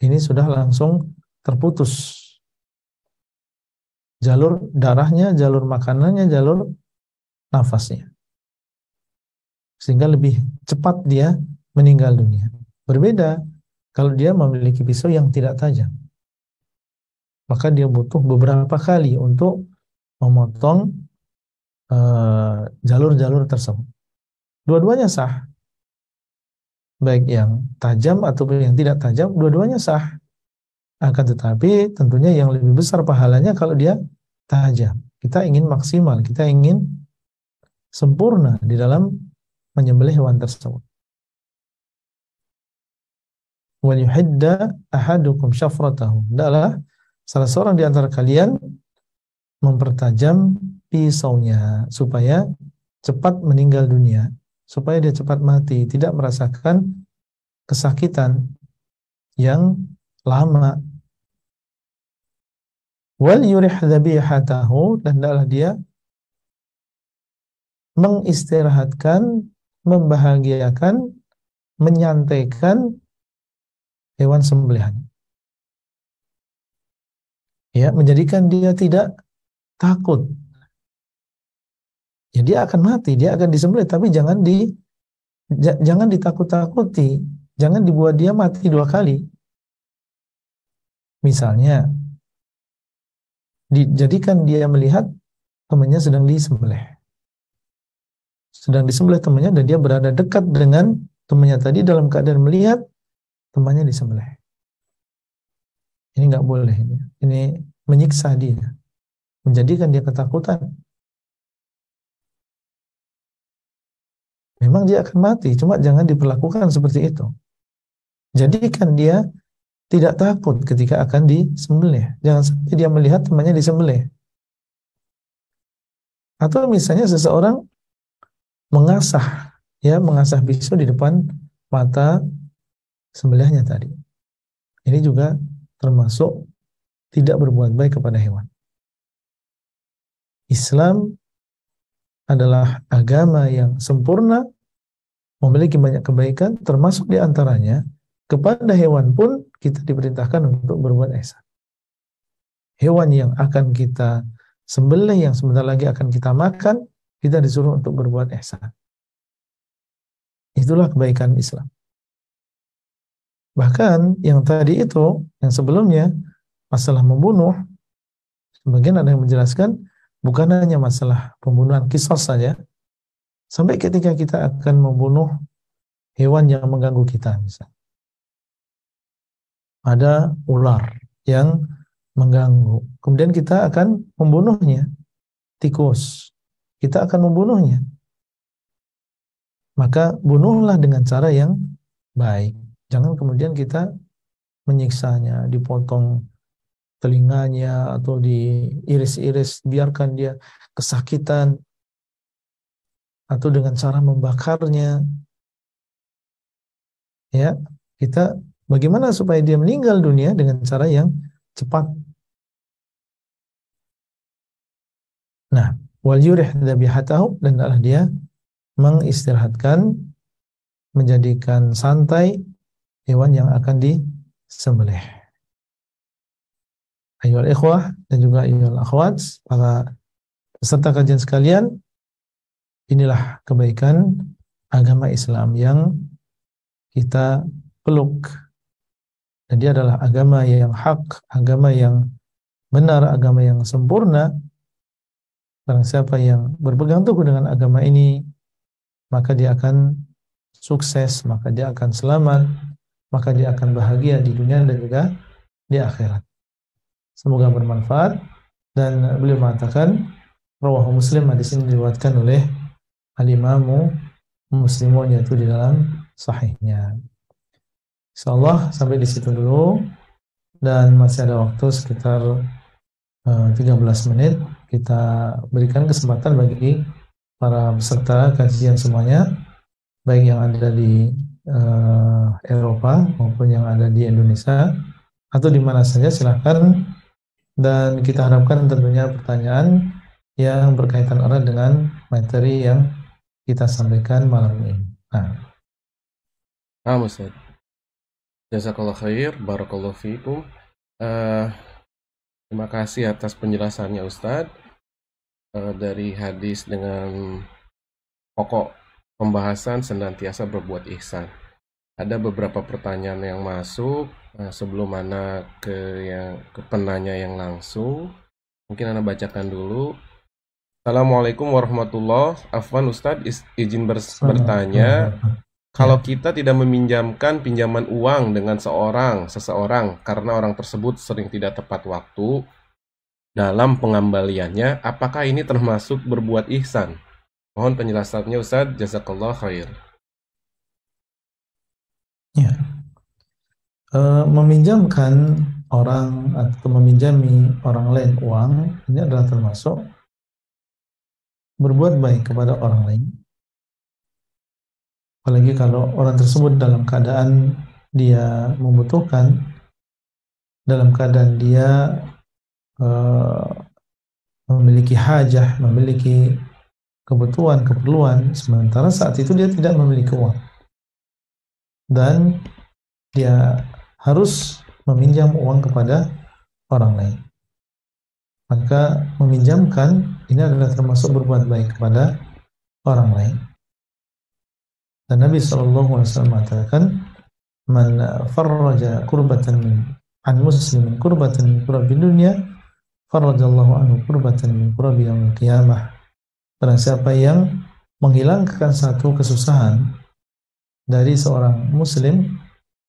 ini sudah langsung terputus jalur darahnya, jalur makanannya, jalur nafasnya. Sehingga lebih cepat dia meninggal dunia. Berbeda kalau dia memiliki pisau yang tidak tajam. Maka dia butuh beberapa kali untuk memotong jalur-jalur tersebut. Dua-duanya sah. Baik yang tajam ataupun yang tidak tajam, dua-duanya sah. Akan tetapi tentunya yang lebih besar pahalanya kalau dia tajam. Kita ingin maksimal, kita ingin sempurna di dalam menyembelih hewan tersebut. Wal yuhidda ahadukum syafratahu. Adalah salah seorang di antara kalian mempertajam pisaunya supaya cepat meninggal dunia, supaya dia cepat mati, tidak merasakan kesakitan yang lama. Wal yurih dzabihatahu, dan adalah dia mengistirahatkan, membahagiakan, menyantaikan hewan sembelihan. Ya, menjadikan dia tidak takut. Ya, dia akan mati, dia akan disembelih, tapi jangan ditakut-takuti, jangan dibuat dia mati dua kali. Misalnya, dijadikan dia melihat temannya sedang disembelih. Sedang disembelih temannya dan dia berada dekat dengan temannya tadi dalam keadaan melihat temannya disembelih. Ini nggak boleh. Ini menyiksa dia, menjadikan dia ketakutan. Memang dia akan mati, cuma jangan diperlakukan seperti itu. Jadikan dia tidak takut ketika akan disembelih. Jangan sampai dia melihat temannya disembelih. Atau misalnya seseorang mengasah pisau di depan mata sembelihnya tadi. Ini juga termasuk tidak berbuat baik kepada hewan. Islam adalah agama yang sempurna, memiliki banyak kebaikan, termasuk di antaranya kepada hewan pun kita diperintahkan untuk berbuat ihsan. Hewan yang akan kita sembelih, yang sebentar lagi akan kita makan, kita disuruh untuk berbuat ihsan. Itulah kebaikan Islam. Bahkan yang tadi itu, yang sebelumnya, masalah membunuh, sebagian ada yang menjelaskan, bukan hanya masalah pembunuhan qisas saja, sampai ketika kita akan membunuh hewan yang mengganggu kita, misalnya ada ular yang mengganggu, kemudian kita akan membunuhnya, tikus, kita akan membunuhnya, maka bunuhlah dengan cara yang baik. Jangan kemudian kita menyiksanya, dipotong telinganya atau diiris-iris, biarkan dia kesakitan, atau dengan cara membakarnya. Ya, kita bagaimana supaya dia meninggal dunia dengan cara yang cepat. Nah, wal yurih dzabihatahu, dan adalah dia mengistirahatkan, menjadikan santai hewan yang akan disembelih. Ayyuhal ikhwah dan juga ayyuhal akhwat, para peserta kajian sekalian, inilah kebaikan agama Islam yang kita peluk. Dan dia adalah agama yang hak, agama yang benar, agama yang sempurna. Barang siapa yang berpegang teguh dengan agama ini, maka dia akan sukses, maka dia akan selamat, maka dia akan bahagia di dunia dan juga di akhirat. Semoga bermanfaat. Dan beliau mengatakan, rawahu Muslim, hadis ini diriwayatkan oleh al-Imamu Muslimun, yaitu di dalam sahihnya. Insyaallah sampai di situ dulu, dan masih ada waktu sekitar 13 menit. Kita berikan kesempatan bagi para peserta kajian semuanya, baik yang ada di Eropa maupun yang ada di Indonesia atau di mana saja, silahkan. Dan kita harapkan tentunya pertanyaan yang berkaitan erat dengan materi yang kita sampaikan malam ini. Ustaz. Jazakallah khair, barakallahu fiikum. Terima kasih atas penjelasannya Ustaz. Dari hadis dengan pokok pembahasan senantiasa berbuat ihsan. Ada beberapa pertanyaan yang masuk. Sebelum Ana ke penanya yang langsung, mungkin Ana bacakan dulu. Assalamualaikum warahmatullahi wabarakatuh. Afwan Ustadz, izin bertanya, kalau kita tidak meminjamkan pinjaman uang dengan seseorang karena orang tersebut sering tidak tepat waktu dalam pengembaliannya, apakah ini termasuk berbuat ihsan? Mohon penjelasannya Ustaz, jazakallah khair. Ya. Meminjamkan orang atau meminjami orang lain uang ini adalah termasuk berbuat baik kepada orang lain. Apalagi kalau orang tersebut dalam keadaan dia membutuhkan, dalam keadaan dia eh, memiliki hajah, memiliki kebutuhan, keperluan, sementara saat itu dia tidak memiliki uang dan dia harus meminjam uang kepada orang lain. Maka meminjamkan ini adalah termasuk berbuat baik kepada orang lain. Dan Nabi SAW mengatakan, "Man farraja kurbatan an muslimin kurbatan min kurabi dunya, farrajallahu anhu kurbatan min kurabi yaumil qiyamah." Barang siapa yang menghilangkan satu kesusahan dari seorang muslim,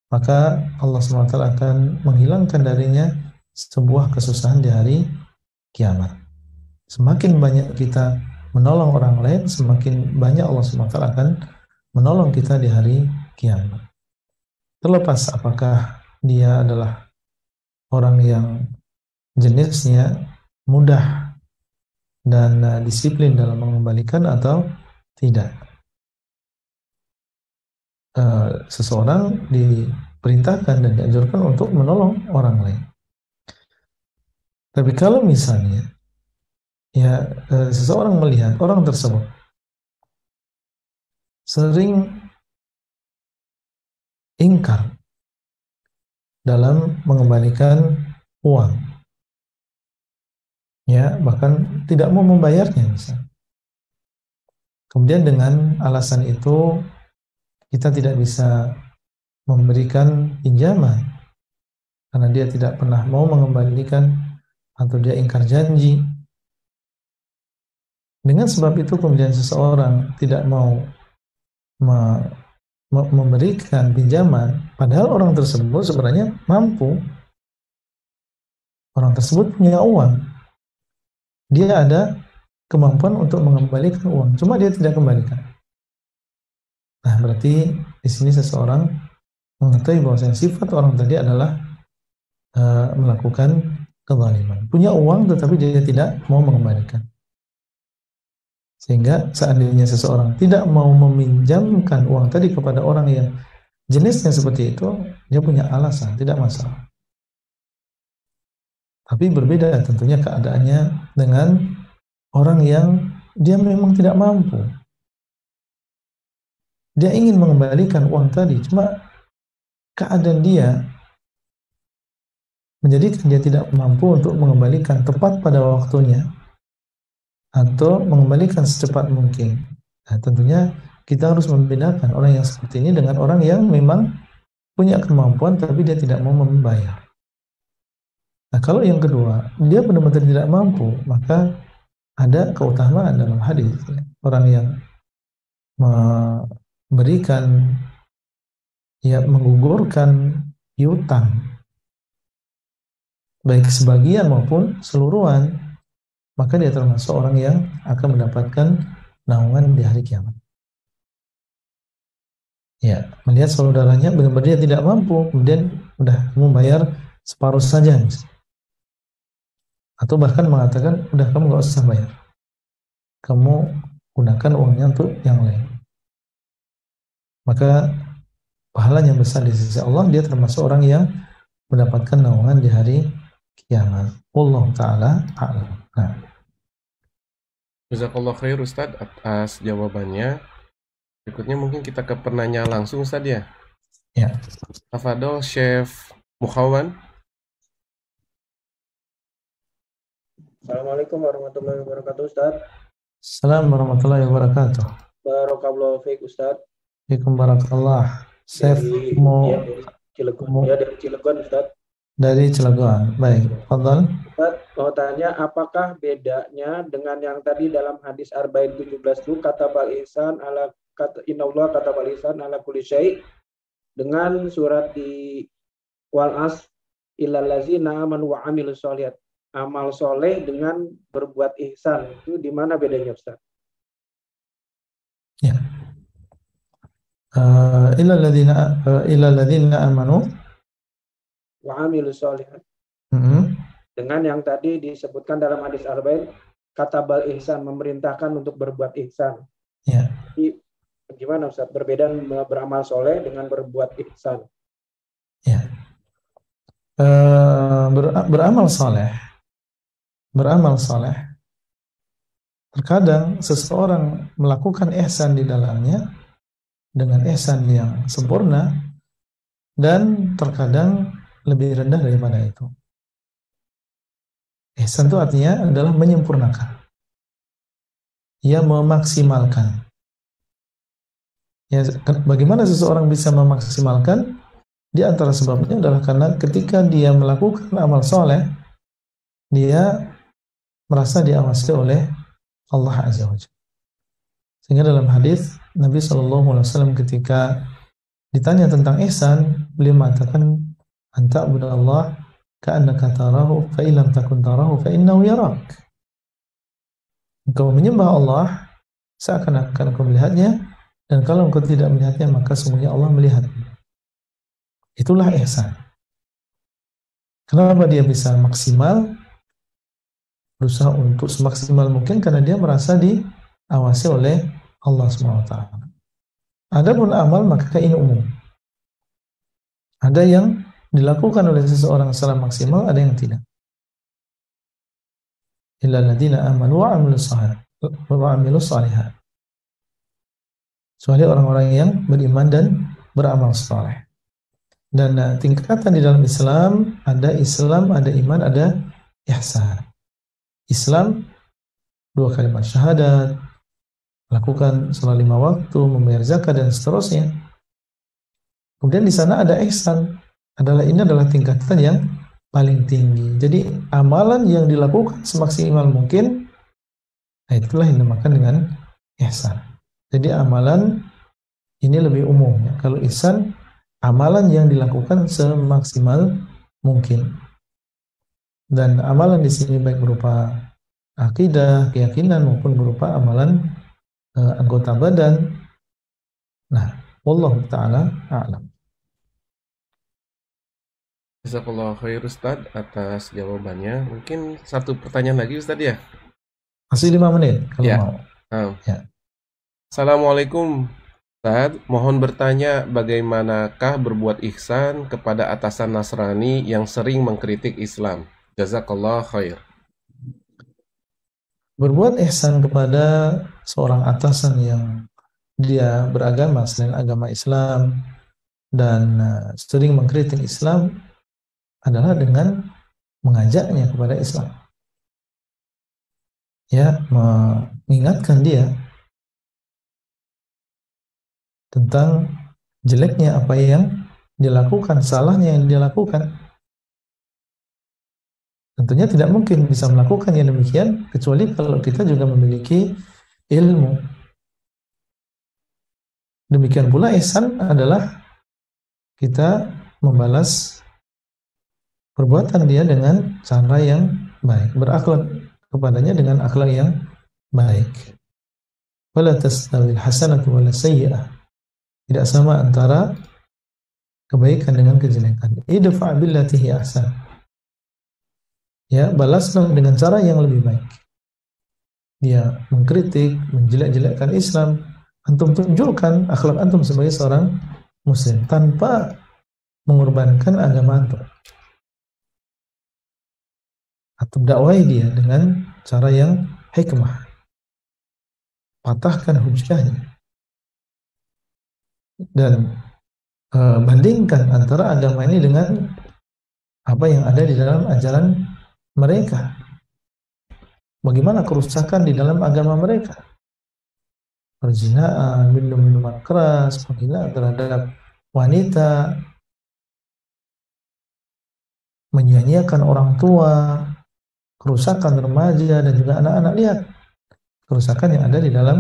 maka Allah SWT akan menghilangkan darinya sebuah kesusahan di hari kiamat. Semakin banyak kita menolong orang lain, semakin banyak Allah SWT akan menolong kita di hari kiamat. Terlepas apakah dia adalah orang yang jenisnya mudah dan disiplin dalam mengembalikan atau tidak. Seseorang diperintahkan dan dianjurkan untuk menolong orang lain. Tapi kalau misalnya seseorang melihat orang tersebut sering ingkar dalam mengembalikan uang, bahkan tidak mau membayarnya misalnya. Kemudian dengan alasan itu kita tidak bisa memberikan pinjaman karena dia tidak pernah mau mengembalikan atau dia ingkar janji. Dengan sebab itu kemudian seseorang tidak mau memberikan pinjaman, padahal orang tersebut sebenarnya mampu. Orang tersebut punya uang. Dia ada kemampuan untuk mengembalikan uang, cuma dia tidak kembalikan. Nah, berarti di sini seseorang mengetahui bahwa sifat orang tadi adalah melakukan kezaliman. Punya uang tetapi dia tidak mau mengembalikan. Sehingga seandainya seseorang tidak mau meminjamkan uang tadi kepada orang yang jenisnya seperti itu, dia punya alasan, tidak masalah. Tapi berbeda tentunya keadaannya dengan orang yang dia memang tidak mampu. Dia ingin mengembalikan uang tadi, cuma keadaan dia menjadikan dia tidak mampu untuk mengembalikan tepat pada waktunya atau mengembalikan secepat mungkin. Nah, tentunya kita harus membedakan orang yang seperti ini dengan orang yang memang punya kemampuan tapi dia tidak mau membayar. Nah, kalau yang kedua, dia benar-benar tidak mampu, maka ada keutamaan dalam hadis. Orang yang memberikan, menggugurkan piutang, baik sebagian maupun seluruhan, maka dia termasuk orang yang akan mendapatkan naungan di hari kiamat. Ya, melihat saudaranya benar-benar dia tidak mampu, kemudian udah membayar separuh saja, atau bahkan mengatakan udah kamu nggak usah bayar, kamu gunakan uangnya untuk yang lain, maka pahalanya besar di sisi Allah. Dia termasuk orang yang mendapatkan naungan di hari kiamat. Wallahu taala a'lam. Nah, Jazakallah khair Ustaz atas jawabannya. Berikutnya mungkin kita ke penanya langsung Ustaz ya. ya. Tafadol Chef Mukhawan. Assalamualaikum warahmatullahi wabarakatuh, Ustaz. Assalamualaikum warahmatullahi wabarakatuh. Barakallahu fiik, Ustaz. Barakallah. Chef dari Cilegon. Dari Cilegon, Ustaz. Dari Cilegon. Baik, fadhal. Ustaz, mau tanya apakah bedanya dengan yang tadi dalam hadis Arba'in 17 itu kata bal ihsan ala kata innallaha kata bal ihsan ala kulli syai' dengan surat di wal as illal ladzina amanu wa amilus sholihat. Amal soleh dengan berbuat ihsan itu di mana bedanya, Ustaz? Illa alladziina amanu. wa amilus sholihat. Mm-hmm. Dengan yang tadi disebutkan dalam hadis arba'in, katabal ihsan, memerintahkan untuk berbuat ihsan. Ya. Jadi, gimana Ustaz? Berbeda beramal soleh dengan berbuat ihsan. Ya. Beramal soleh. Beramal soleh. Terkadang seseorang melakukan ihsan di dalamnya dengan ihsan yang sempurna, dan terkadang lebih rendah daripada itu. Ihsan itu artinya adalah menyempurnakan. Ia memaksimalkan. Ya, bagaimana seseorang bisa memaksimalkan? Di antara sebabnya adalah karena ketika dia melakukan amal soleh, dia merasa diawasi oleh Allah Azza wa Jalla. Sehingga dalam hadis Nabi SAW ketika ditanya tentang ihsan, beliau mengatakan, anta abudallah ka'annaka tarahu fa illam takun tarahu fa innahu yarak. Engkau menyembah Allah seakan-akan engkau melihatnya, dan kalau engkau tidak melihatnya maka sesungguhnya Allah melihat. Itulah ihsan. Kenapa dia bisa maksimal, berusaha untuk semaksimal mungkin? Karena dia merasa diawasi oleh Allah SWT. Adapun amal maka ini umum. Ada yang dilakukan oleh seseorang secara maksimal, ada yang tidak. Illa alladziina aamanu wa 'amilus shalihat. Kecuali orang-orang yang beriman dan beramal saleh. Dan tingkatan di dalam Islam, ada iman, ada ihsan. Islam 2 kalimat syahadat, lakukan salat 5 waktu, membayar zakat dan seterusnya. Kemudian di sana ada ihsan, ini adalah tingkatan yang paling tinggi. Jadi amalan yang dilakukan semaksimal mungkin, itulah yang dinamakan dengan ihsan. Jadi amalan ini lebih umum. Kalau ihsan, amalan yang dilakukan semaksimal mungkin. Dan amalan di sini baik berupa akidah, keyakinan, maupun berupa amalan anggota badan. Nah, wallahu ta'ala a'lam. Jazakallahu khair Ustaz atas jawabannya. Mungkin satu pertanyaan lagi Ustaz ya? Masih 5 menit kalau Ya. mau. Ya. Assalamualaikum Ustaz, mohon bertanya bagaimanakah berbuat ihsan kepada atasan Nasrani yang sering mengkritik Islam? Jazakallah khair. Berbuat ihsan kepada seorang atasan yang dia beragama selain agama Islam dan sering mengkritik Islam adalah dengan mengajaknya kepada Islam. Ya, mengingatkan dia tentang jeleknya apa yang dilakukan, salahnya yang dia lakukan. Tentunya tidak mungkin bisa melakukan yang demikian kecuali kalau kita juga memiliki ilmu. Demikian pula ihsan adalah kita membalas perbuatan dia dengan cara yang baik, berakhlak kepadanya dengan akhlak yang baik. Wala tastawil hasanatu wala sayyi'ah. Tidak sama antara kebaikan dengan kejelekan. Idfa' billati hi ahsan. Ya, balaslah dengan cara yang lebih baik. Dia mengkritik, menjelek-jelekkan Islam, antum tunjukkan akhlak antum sebagai seorang muslim tanpa mengorbankan agama antum. Antum dakwai dia dengan cara yang hikmah. Patahkan hujahnya. Dan bandingkan antara agama ini dengan apa yang ada di dalam ajaran mereka. Bagaimana kerusakan di dalam agama mereka? Perzinaan, minum-minuman keras, penghinaan terhadap wanita, menyia-nyiakan orang tua, kerusakan remaja dan juga anak-anak. Lihat kerusakan yang ada di dalam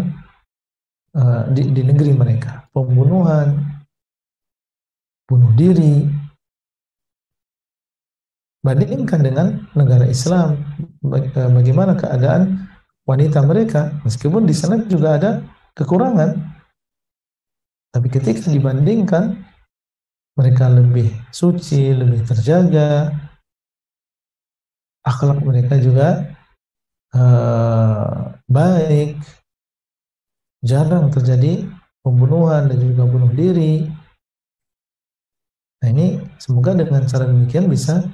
di negeri mereka, pembunuhan, bunuh diri. Bandingkan dengan negara Islam, bagaimana keadaan wanita mereka, meskipun di sana juga ada kekurangan. Tapi ketika dibandingkan mereka lebih suci, lebih terjaga, akhlak mereka juga baik, jarang terjadi pembunuhan dan juga bunuh diri. Nah ini semoga dengan cara demikian bisa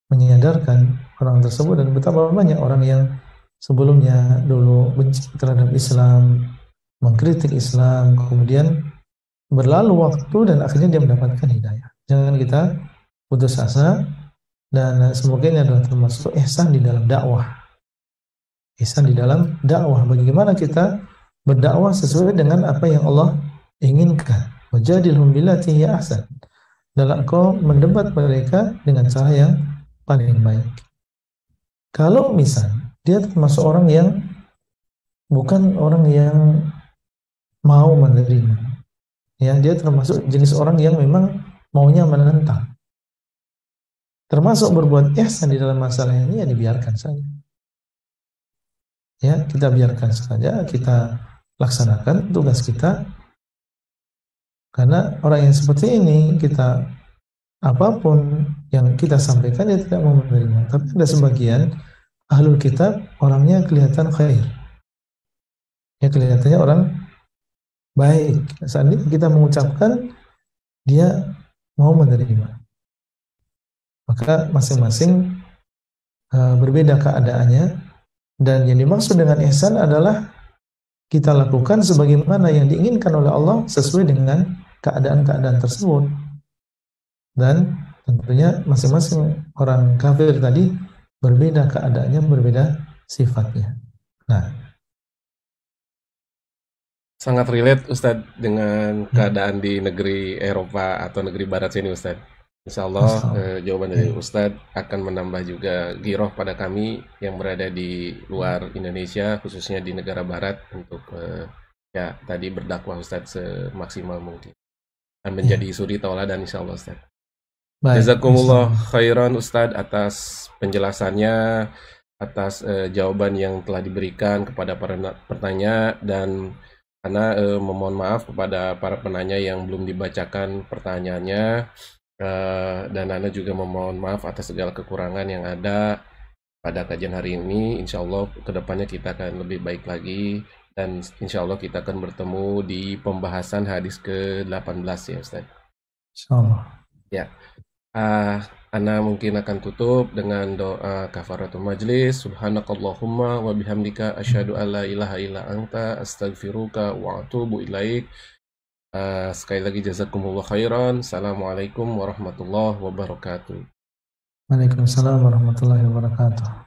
menyadarkan orang tersebut, dan betapa banyak orang yang sebelumnya dulu benci terhadap Islam, mengkritik Islam, kemudian berlalu waktu dan akhirnya dia mendapatkan hidayah. Jangan kita putus asa, dan semoga ini adalah termasuk ihsan di dalam dakwah. Ihsan di dalam dakwah, bagaimana kita berdakwah sesuai dengan apa yang Allah inginkan. Wajadilhum billati hiya ahsan. Dalam kau mendebat mereka dengan cara yang paling baik. Kalau misal dia termasuk orang yang bukan orang yang mau menerima, ya dia termasuk jenis orang yang memang maunya menentang, termasuk berbuat ihsan di dalam masalah ini, ya dibiarkan saja. Ya, kita biarkan saja, kita laksanakan tugas kita. Karena orang yang seperti ini, kita apapun yang kita sampaikan dia tidak mau menerima. Tapi ada sebagian ahlul kitab orangnya kelihatan khair. Ya, kelihatannya orang baik. Saat ini kita mengucapkan, dia mau menerima. Maka masing-masing berbeda keadaannya, dan yang dimaksud dengan ihsan adalah kita lakukan sebagaimana yang diinginkan oleh Allah sesuai dengan keadaan-keadaan tersebut. Dan tentunya masing-masing orang kafir tadi berbeda keadaannya, berbeda sifatnya. Nah, sangat relate Ustadz dengan keadaan di negeri Eropa atau negeri Barat sini Ustadz. Insya Allah jawaban dari Ustadz akan menambah juga giroh pada kami yang berada di luar Indonesia, khususnya di negara Barat, untuk ya tadi berdakwah Ustadz semaksimal mungkin dan menjadi suri tauladan insya Allah Ustadz. Jazakumullah khairan Ustadz atas penjelasannya, atas jawaban yang telah diberikan kepada para pertanyaan, dan karena memohon maaf kepada para penanya yang belum dibacakan pertanyaannya. Dan Anda juga memohon maaf atas segala kekurangan yang ada pada kajian hari ini. Insya Allah kedepannya kita akan lebih baik lagi, dan insya Allah kita akan bertemu di pembahasan hadis ke-18 ya Ustaz. Insya Allah. Ya, Ana mungkin akan tutup dengan doa kafaratul majlis. Subhanakallahumma wa bihamdika asyhadu an la ilaha illa anta astaghfiruka wa atubu ilaik. Sekali lagi jazakumullah khairan. Assalamualaikum warahmatullahi wabarakatuh. Waalaikumsalam warahmatullahi wabarakatuh.